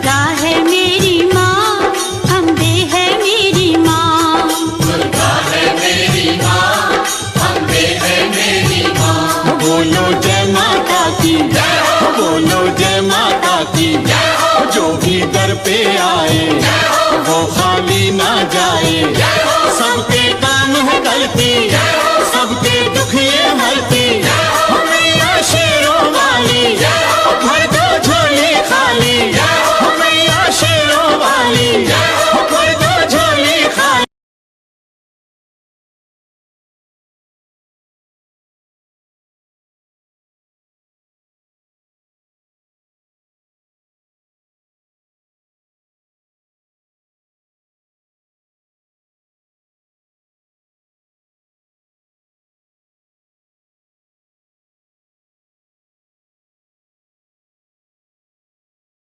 दुर्गा है मेरी माँ, अम्बे है मेरी माँ। दुर्गा है मेरी माँ, अम्बे है मेरी माँ। बोलो जय माता की जय हो, बोलो जय माता की जय हो, जो भी दर पे आए जय हो, वो खाली ना जाए।